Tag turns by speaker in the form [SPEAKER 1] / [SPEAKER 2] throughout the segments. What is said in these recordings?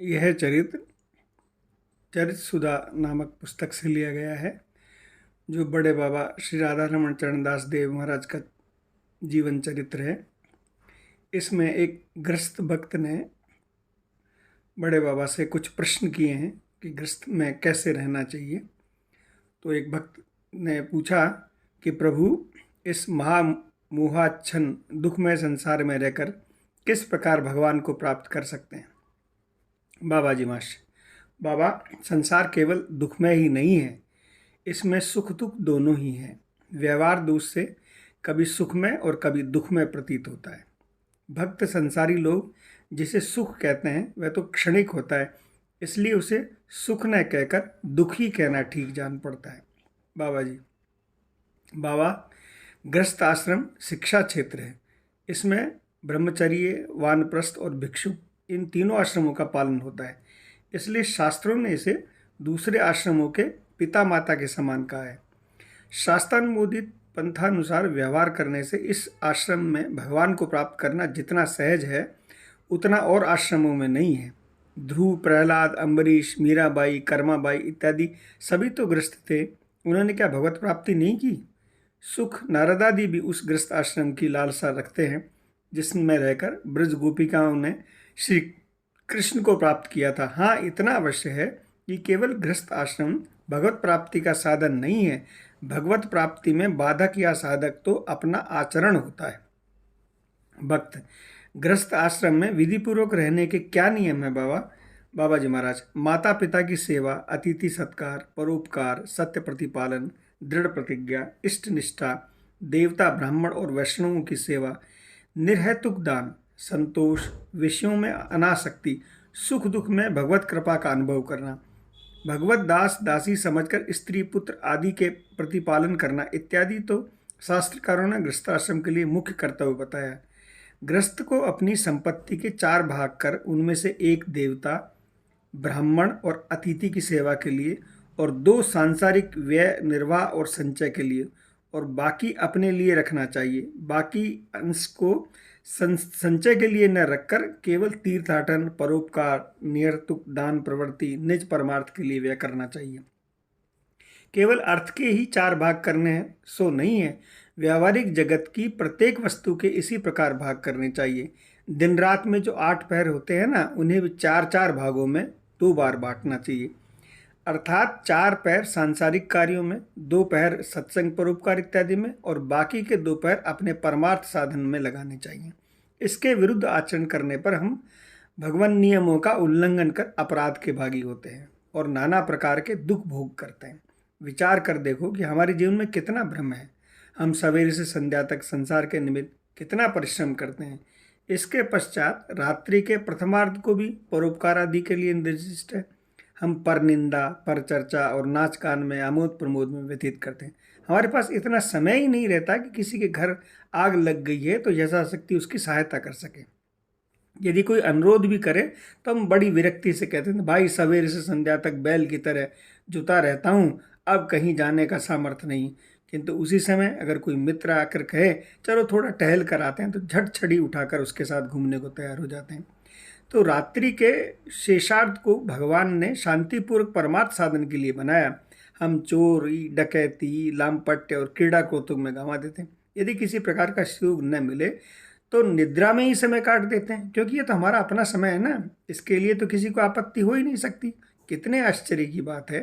[SPEAKER 1] यह चरित्र चरित सुधा नामक पुस्तक से लिया गया है, जो बड़े बाबा श्री राधा रमण चरणदास देव महाराज का जीवन चरित्र है। इसमें एक गृहस्थ भक्त ने बड़े बाबा से कुछ प्रश्न किए हैं कि गृहस्थ में कैसे रहना चाहिए। तो एक भक्त ने पूछा कि प्रभु, इस महामोहाच्छन्न दुखमय संसार में रहकर किस प्रकार भगवान को प्राप्त कर सकते हैं। बाबा जी माश, बाबा, संसार केवल दुखमय ही नहीं है, इसमें सुख दुख दोनों ही हैं। व्यवहार दोष से कभी सुखमय और कभी दुखमय प्रतीत होता है। भक्त संसारी लोग जिसे सुख कहते हैं वह तो क्षणिक होता है, इसलिए उसे सुख न कहकर दुख ही कहना ठीक जान पड़ता है। बाबा जी, बाबा, गृहस्थ आश्रम शिक्षा क्षेत्र है। इसमें ब्रह्मचर्य, वानप्रस्थ और भिक्षु, इन तीनों आश्रमों का पालन होता है। इसलिए शास्त्रों ने इसे दूसरे आश्रमों के पिता माता के समान कहा है। शास्त्रानुमोदित पंथानुसार व्यवहार करने से इस आश्रम में भगवान को प्राप्त करना जितना सहज है, उतना और आश्रमों में नहीं है। ध्रुव, प्रहलाद, अम्बरीश, मीराबाई, कर्माबाई इत्यादि सभी तो गृहस्थ थे, उन्होंने क्या भगवत प्राप्ति नहीं की? सुख नारदादि भी उस गृहस्थ आश्रम की लालसा रखते हैं जिसमें रहकर ब्रज गोपिकाओं ने श्री कृष्ण को प्राप्त किया था। हाँ, इतना अवश्य है कि केवल गृहस्थ आश्रम भगवत प्राप्ति का साधन नहीं है। भगवत प्राप्ति में बाधक या साधक तो अपना आचरण होता है। भक्त, गृहस्थ आश्रम में विधिपूर्वक रहने के क्या नियम है बाबा? बाबा जी महाराज, माता पिता की सेवा, अतिथि सत्कार, परोपकार, सत्य प्रतिपालन, दृढ़ प्रतिज्ञा, इष्ट निष्ठा, देवता, ब्राह्मण और वैष्णवों की सेवा, निर्हेतुक दान, संतोष, विषयों में अनासक्ति, सुख दुख में भगवत कृपा का अनुभव करना, भगवत दास दासी समझकर स्त्री पुत्र आदि के प्रतिपालन करना इत्यादि तो शास्त्रकारों ने गृहस्थाश्रम के लिए मुख्य कर्तव्य बताया। गृहस्थ को अपनी संपत्ति के 4 भाग कर उनमें से एक देवता, ब्राह्मण और अतिथि की सेवा के लिए और 2 सांसारिक व्यय निर्वाह और संचय के लिए और बाकी अपने लिए रखना चाहिए। बाकी अंश को संचय के लिए न रखकर केवल तीर्थाटन, परोपकार, निरतुक दान प्रवृत्ति, निज परमार्थ के लिए व्यय करना चाहिए। केवल अर्थ के ही 4 भाग करने हैं सो नहीं है, व्यावहारिक जगत की प्रत्येक वस्तु के इसी प्रकार भाग करने चाहिए। दिन रात में जो 8 पहर होते हैं ना, उन्हें भी 4-4 भागों में 2 बार बांटना चाहिए। अर्थात 4 पहर सांसारिक कार्यों में, 2 पहर सत्संग, परोपकार इत्यादि में और बाकी के 2 पहर अपने परमार्थ साधन में लगाने चाहिए। इसके विरुद्ध आचरण करने पर हम भगवान नियमों का उल्लंघन कर अपराध के भागी होते हैं और नाना प्रकार के दुख भोग करते हैं। विचार कर देखो कि हमारे जीवन में कितना भ्रम है। हम सवेरे से संध्या तक संसार के निमित्त कितना परिश्रम करते हैं। इसके पश्चात रात्रि के प्रथमार्ध को भी परोपकार आदि के लिए निर्दिष्ट है। हम पर निंदा, पर चर्चा और नाच गान में, आमोद प्रमोद में व्यतीत करते हैं। हमारे पास इतना समय ही नहीं रहता कि किसी के घर आग लग गई है तो यथाशक्ति उसकी सहायता कर सके। यदि कोई अनुरोध भी करे तो हम बड़ी विरक्ति से कहते हैं, भाई सवेरे से संध्या तक बैल की तरह जुता रहता हूँ, अब कहीं जाने का सामर्थ्य नहीं। किंतु उसी समय अगर कोई मित्र आकर कहे चलो थोड़ा टहल कर आते हैं, तो झट छड़ी उठाकर उसके साथ घूमने को तैयार हो जाते हैं। तो रात्रि के शेषार्ध को भगवान ने शांतिपूर्वक परमार्थ साधन के लिए बनाया। हम चोरी, डकैती, लामपट्य और क्रीड़ा कौतुक में गंवा देते हैं। यदि किसी प्रकार का सुयोग न मिले तो निद्रा में ही समय काट देते हैं, क्योंकि ये तो हमारा अपना समय है ना, इसके लिए तो किसी को आपत्ति हो ही नहीं सकती। कितने आश्चर्य की बात है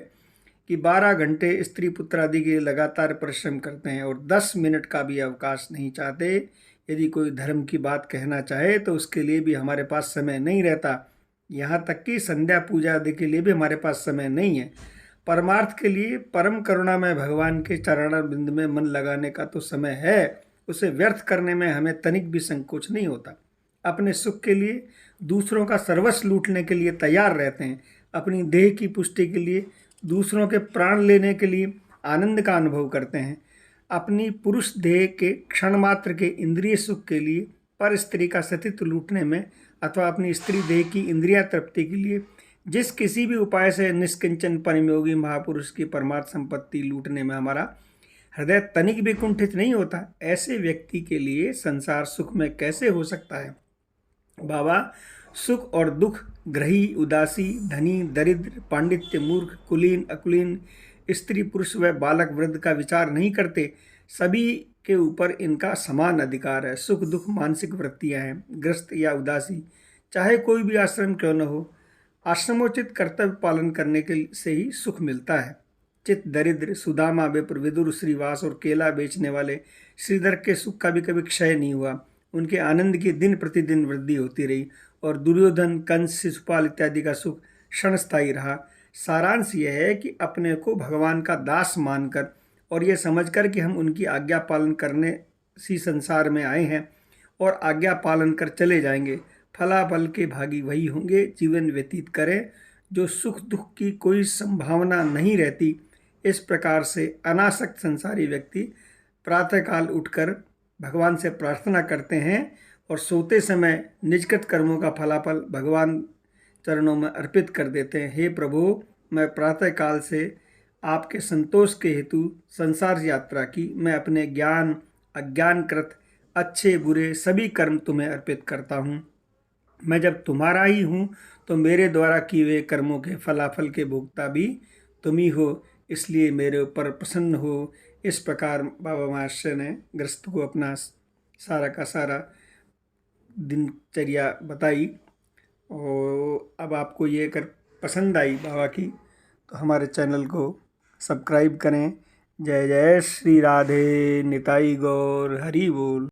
[SPEAKER 1] कि 12 घंटे स्त्री पुत्र आदि के लिए लगातार परिश्रम करते हैं और 10 मिनट का भी अवकाश नहीं चाहते। यदि कोई धर्म की बात कहना चाहे तो उसके लिए भी हमारे पास समय नहीं रहता। यहाँ तक कि संध्या पूजा आदि के लिए भी हमारे पास समय नहीं है। परमार्थ के लिए परम करुणा में भगवान के चरण बिंद में मन लगाने का तो समय है, उसे व्यर्थ करने में हमें तनिक भी संकोच नहीं होता। अपने सुख के लिए दूसरों का सर्वस्व लूटने के लिए तैयार रहते हैं। अपनी देह की पुष्टि के लिए, दूसरों के प्राण लेने के लिए आनंद का अनुभव करते हैं। अपनी पुरुष देह के क्षण मात्र के इंद्रिय सुख के लिए, पर स्त्री का सतीत्व लूटने में अथवा अपनी स्त्री देह की इंद्रिया तृप्ति के लिए जिस किसी भी उपाय से निष्किंचन परमयोगी महापुरुष की परमार्थ संपत्ति लूटने में हमारा हृदय तनिक भी कुंठित नहीं होता, ऐसे व्यक्ति के लिए संसार सुख में कैसे हो सकता है? बाबा, सुख और दुख, ग्रही उदासी, धनी दरिद्र, पांडित्य मूर्ख, कुलीन अकुलीन, स्त्री पुरुष व बालक वृद्ध का विचार नहीं करते। सभी के ऊपर इनका समान अधिकार है। सुख दुख मानसिक वृत्तियां हैं, ग्रस्त या उदासी, चाहे कोई भी आश्रम क्यों न हो। आश्रमोचित कर्तव्य पालन करने के से ही सुख मिलता है। चित दरिद्र, सुदामा, विप्र, विदुर, श्रीवास और केला बेचने वाले श्रीधर के सुख का भी कभी क्षय नहीं हुआ। उनके आनंद की दिन प्रतिदिन वृद्धि होती रही और दुर्योधन, कंस, शिशुपाल इत्यादि का सुख क्षणस्थायी रहा। सारांश यह है कि अपने को भगवान का दास मानकर और यह समझकर कि हम उनकी आज्ञा पालन करने सी संसार में आए हैं और आज्ञा पालन कर चले जाएंगे, फलाफल के भागी वही होंगे। जीवन व्यतीत करें जो सुख दुख की कोई संभावना नहीं रहती। इस प्रकार से अनासक्त संसारी व्यक्ति प्रातःकाल उठकर भगवान से प्रार्थना करते हैं और सोते समय निजगत कर्मों का फलाफल भगवान चरणों में अर्पित कर देते हैं। हे प्रभु, मैं प्रातःकाल से आपके संतोष के हेतु संसार यात्रा की, मैं अपने ज्ञान अज्ञानकृत अच्छे बुरे सभी कर्म तुम्हें अर्पित करता हूँ। मैं जब तुम्हारा ही हूँ तो मेरे द्वारा किए हुए कर्मों के फलाफल के भोक्ता भी तुम ही हो, इसलिए मेरे ऊपर प्रसन्न हो। इस प्रकार बाबा महाशय ने गृहस्थ को अपना सारा का सारा दिनचर्या बताई। और अब आपको ये अगर पसंद आई बाबा की तो हमारे चैनल को सब्सक्राइब करें। जय जय श्री राधे, निताई गौर, हरि बोल।